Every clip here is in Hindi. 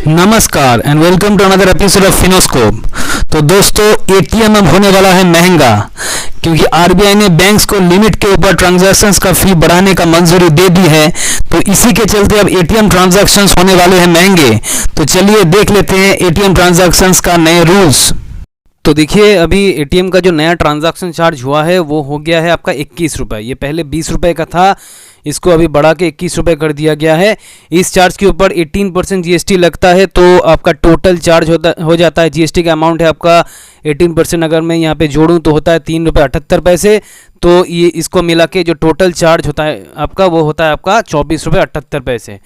नमस्कार and welcome to another episode of Finoscope. तो दोस्तों, एटीएम अब होने वाला है महंगा, क्योंकि आरबीआई ने बैंक्स को लिमिट के ऊपर ट्रांजैक्शंस का फी बढ़ाने का मंजूरी दे दी है। तो इसी के चलते अब एटीएम ट्रांजैक्शंस होने वाले हैं महंगे। तो चलिए देख लेते हैं एटीएम ट्रांजैक्शंस का नए रूल्स। तो देखिए, अभी एटीएम का जो नया ट्रांजैक्शन चार्ज हुआ है वो हो गया है आपका 21 रुपये। ये पहले 20 रुपये का था, इसको अभी बढ़ा के 21 रुपये कर दिया गया है। इस चार्ज के ऊपर 18% जीएसटी लगता है, तो आपका टोटल चार्ज हो जाता है। जीएसटी का अमाउंट है आपका 18%, अगर मैं यहाँ पे जोड़ूँ तो होता है 3 रुपये 78 पैसे। तो ये इसको मिला के जो टोटल चार्ज होता है आपका वो होता है आपका 24 रुपये 78 पैसे।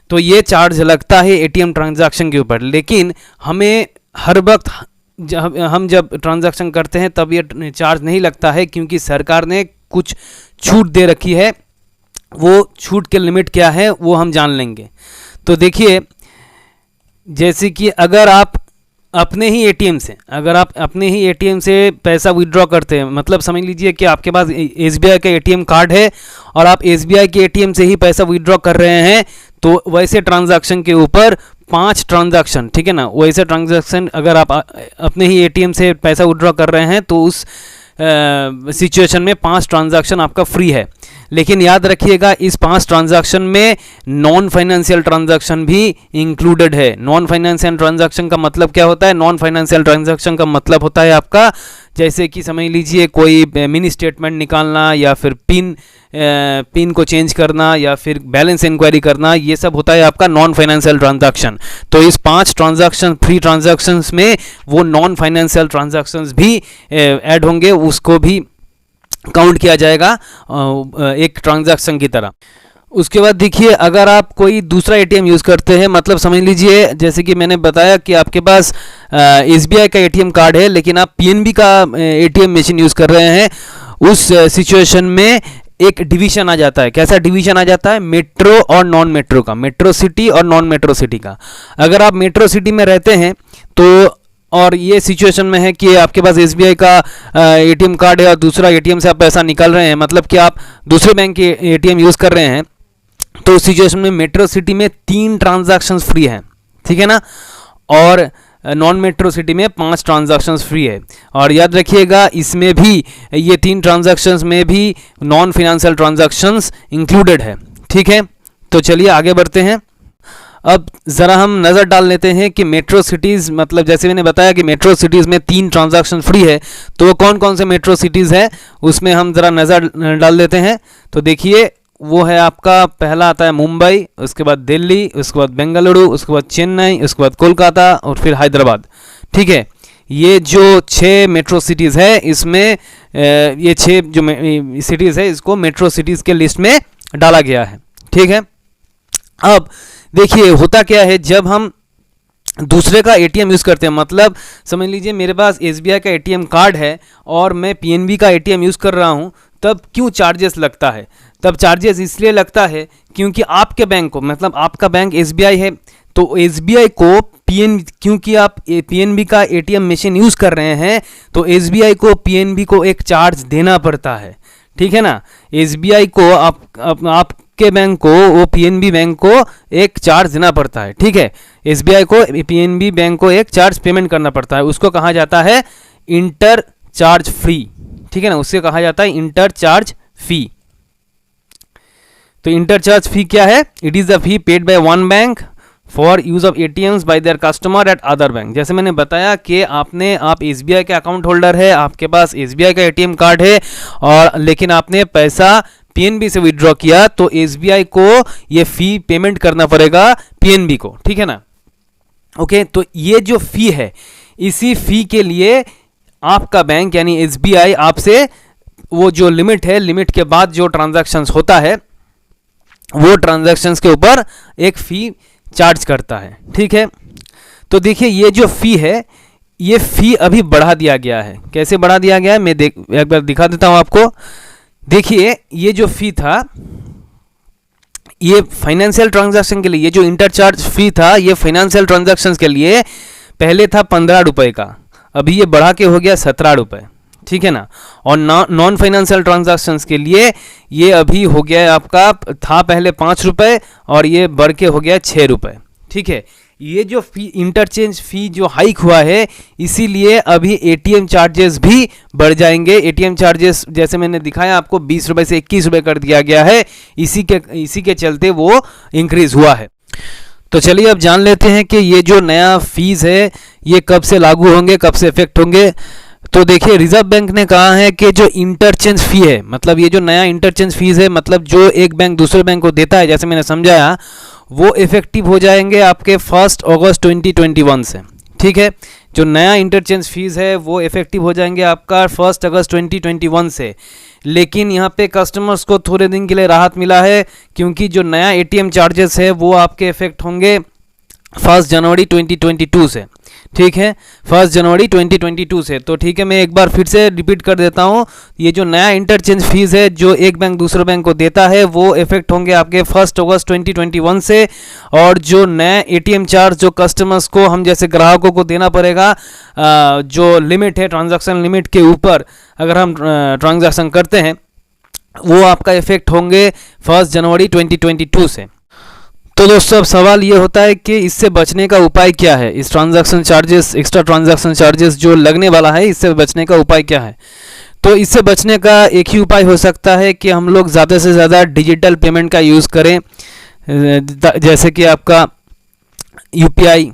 तो ये चार्ज लगता है एटीएम ट्रांजैक्शन के ऊपर। लेकिन हमें हर वक्त हम जब ट्रांजैक्शन करते हैं तब ये चार्ज नहीं लगता है, क्योंकि सरकार ने कुछ छूट दे रखी है। वो छूट के लिमिट क्या है वो हम जान लेंगे। तो देखिए, जैसे कि अगर आप अपने ही एटीएम से पैसा विड्रॉ करते हैं, मतलब समझ लीजिए कि आपके पास एसबीआई का एटीएम कार्ड है और आप एसबीआई के एटीएम से ही पैसा विड्रॉ कर रहे हैं, तो वैसे ट्रांजैक्शन के ऊपर 5 ट्रांजैक्शन, ठीक है ना, वैसे ट्रांजैक्शन अगर आप अपने ही एटीएम से पैसा विड्रॉ कर रहे हैं तो उस सिचुएशन में 5 ट्रांजैक्शन आपका फ्री है। लेकिन याद रखिएगा, इस 5 ट्रांजैक्शन में नॉन फाइनेंशियल ट्रांजैक्शन भी इंक्लूडेड है। नॉन फाइनेंशियल ट्रांजैक्शन का मतलब क्या होता है? नॉन फाइनेंशियल ट्रांजैक्शन का मतलब होता है आपका, जैसे कि समझ लीजिए कोई मिनी स्टेटमेंट निकालना या फिर पिन को चेंज करना या फिर बैलेंस इंक्वायरी करना, ये सब होता है आपका नॉन फाइनेंशियल ट्रांजैक्शन। तो इस 5 ट्रांजैक्शन फ्री ट्रांजैक्शंस में वो नॉन फाइनेंशियल ट्रांजैक्शंस भी ऐड होंगे, उसको भी काउंट किया जाएगा एक ट्रांजैक्शन की तरह। उसके बाद देखिए, अगर आप कोई दूसरा एटीएम यूज़ करते हैं, मतलब समझ लीजिए जैसे कि मैंने बताया कि आपके पास एसबीआई का एटीएम कार्ड है लेकिन आप पीएनबी का एटीएम मशीन यूज़ कर रहे हैं, उस सिचुएशन में एक डिवीजन आ जाता है। कैसा डिवीजन आ जाता है? मेट्रो और नॉन मेट्रो का, मेट्रो सिटी और नॉन मेट्रो सिटी का। अगर आप मेट्रो सिटी में रहते हैं तो, और ये सिचुएशन में है कि आपके पास एसबीआई का एटीएम कार्ड है और दूसरा एटीएम से आप पैसा निकाल रहे हैं, मतलब कि आप दूसरे बैंक के एटीएम यूज़ कर रहे हैं, तो उस सिचुएशन में मेट्रो सिटी में 3 ट्रांजैक्शंस फ्री है, ठीक है ना, और नॉन मेट्रो सिटी में 5 ट्रांजैक्शंस फ्री है। और याद रखिएगा, इसमें भी ये 3 ट्रांजैक्शंस में भी नॉन फाइनेंशियल ट्रांजैक्शंस इंक्लूडेड है, ठीक है। तो चलिए आगे बढ़ते हैं। अब ज़रा हम नज़र डाल लेते हैं कि मेट्रो सिटीज़, मतलब जैसे मैंने बताया कि मेट्रो सिटीज़ में 3 ट्रांजैक्शन फ्री है, तो वो कौन कौन से मेट्रो सिटीज़ है उसमें हम ज़रा नज़र डाल लेते हैं। तो देखिए, वो है आपका, पहला आता है मुंबई, उसके बाद दिल्ली, उसके बाद बेंगलुरु, उसके बाद चेन्नई, उसके बाद कोलकाता और फिर हैदराबाद, ठीक है। ये जो 6 मेट्रो सिटीज़ है, इसमें ये 6 जो सिटीज़ है इसको मेट्रो सिटीज़ के लिस्ट में डाला गया है, ठीक है। अब देखिए, होता क्या है, जब हम दूसरे का एटीएम यूज़ करते हैं, मतलब समझ लीजिए मेरे पास एसबीआई का एटीएम कार्ड है और मैं पीएनबी का एटीएम यूज़ कर रहा हूं, तब क्यों चार्जेस लगता है? तब चार्जेस इसलिए लगता है क्योंकि आपके बैंक को, मतलब आपका बैंक एसबीआई है, तो एसबीआई को क्योंकि आप पीएनबी का एटीएम मशीन यूज़ कर रहे हैं, तो एसबीआई को पीएनबी को एक चार्ज देना पड़ता है, ठीक है ना। एसबीआई को आपके बैंक को, वो पीएनबी बैंक को एक चार्ज देना पड़ता है, ठीक है। एसबीआई को पीएनबी बैंक को एक चार्ज पेमेंट करना पड़ता है, उसको कहा जाता है इंटर चार्ज फ्री, ठीक है ना, उससे कहा जाता है इंटर चार्ज फी। तो इंटर चार्ज फी क्या है? It is the fee paid by one bank for use of ATMs bye there customer at other bank. जैसे मैंने बताया कि आप एसबीआई के अकाउंट होल्डर है, आपके पास एसबीआई का एटीएम कार्ड है, और लेकिन आपने पैसा पीएनबी से विड्रॉ किया, तो एसबीआई को ये फ़ी पेमेंट करना पड़ेगा पीएनबी को, ठीक है ना। ओके, तो ये जो फ़ी है, इसी फ़ी के लिए आपका बैंक यानी एसबीआई आपसे वो जो लिमिट है, लिमिट के बाद जो ट्रांजैक्शंस होता है, वो ट्रांजैक्शंस के ऊपर एक फ़ी चार्ज करता है, ठीक है। तो देखिए, ये जो फ़ी है, ये फ़ी अभी बढ़ा दिया गया है। कैसे बढ़ा दिया गया है, मैं एक बार दिखा देता हूँ आपको। देखिए, ये जो फ़ी था, ये फाइनेंशियल ट्रांजैक्शन के लिए, ये जो इंटरचार्ज फ़ी था, ये फाइनेंशियल ट्रांजैक्शंस के लिए पहले था 15 रुपये का, अभी ये बढ़ा के हो गया 17 रुपये, ठीक है ना। और नॉन फाइनेंशियल ट्रांजैक्शंस के लिए ये अभी हो गया है आपका, था पहले 5 रुपये और ये बढ़ के हो गया 6 रुपये, ठीक है, ये जो फी इंटरचेंज फ़ी जो हाइक हुआ है, इसीलिए अभी एटीएम चार्जेस भी बढ़ जाएंगे। एटीएम चार्जेस जैसे मैंने दिखाया आपको 20 रुपये से 21 रुपये कर दिया गया है, इसी के चलते वो इंक्रीज़ हुआ है। तो चलिए अब जान लेते हैं कि ये जो नया फीस है ये कब से लागू होंगे, कब से इफेक्ट होंगे। तो देखिए, रिजर्व बैंक ने कहा है कि जो इंटरचेंज फ़ी है, मतलब ये जो नया इंटरचेंज फीस है, मतलब जो एक बैंक दूसरे बैंक को देता है, जैसे मैंने समझाया, वो इफेक्टिव हो जाएंगे आपके 1 अगस्त 2021 से। ठीक है, जो नया इंटरचेंज फीस है वो इफेक्टिव हो जाएंगे आपका 1 अगस्त 2021 से। लेकिन यहाँ पे कस्टमर्स को थोड़े दिन के लिए राहत मिला है, क्योंकि जो नया एटीएम चार्जेस है वो आपके इफेक्ट होंगे 1 जनवरी 2022 से। ठीक है, 1 जनवरी 2022 से। तो ठीक है, मैं एक बार फिर से रिपीट कर देता हूँ, ये जो नया इंटरचेंज फीस है जो एक बैंक दूसरे बैंक को देता है वो इफेक्ट होंगे आपके 1 अगस्त 2021 से। और जो नया एटीएम चार्ज जो कस्टमर्स को, हम जैसे ग्राहकों को देना पड़ेगा, जो लिमिट है ट्रांजैक्शन लिमिट के ऊपर अगर हम ट्रांजैक्शन करते हैं, वो आपका इफेक्ट होंगे 1 जनवरी 2022 से। तो दोस्तों, अब सवाल ये होता है कि इससे बचने का उपाय क्या है, इस transaction charges, extra transaction charges जो लगने वाला है, इससे बचने का उपाय क्या है। तो इससे बचने का एक ही उपाय हो सकता है कि हम लोग ज़्यादा से ज़्यादा डिजिटल पेमेंट का यूज़ करें, जैसे कि आपका यूपीआई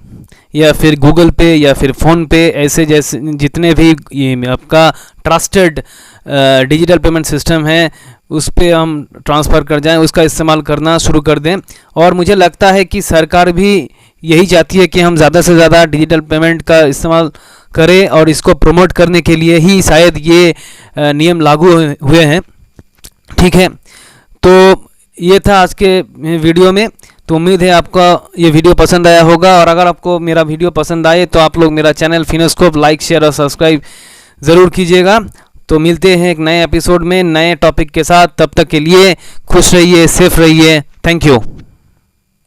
या फिर गूगल पे या फिर फ़ोन पे, ऐसे जैसे जितने भी ये आपका ट्रस्टेड डिजिटल पेमेंट सिस्टम है उस पे हम ट्रांसफ़र कर जाएं, उसका इस्तेमाल करना शुरू कर दें। और मुझे लगता है कि सरकार भी यही चाहती है कि हम ज़्यादा से ज़्यादा डिजिटल पेमेंट का इस्तेमाल करें, और इसको प्रमोट करने के लिए ही शायद ये नियम लागू हुए हैं। ठीक है, तो ये था आज के वीडियो में। तो उम्मीद है आपका ये वीडियो पसंद आया होगा, और अगर आपको मेरा वीडियो पसंद आए तो आप लोग मेरा चैनल फिनोस्कोप लाइक, शेयर और सब्सक्राइब ज़रूर कीजिएगा। तो मिलते हैं एक नए एपिसोड में नए टॉपिक के साथ। तब तक के लिए खुश रहिए, सेफ रहिए। Thank you.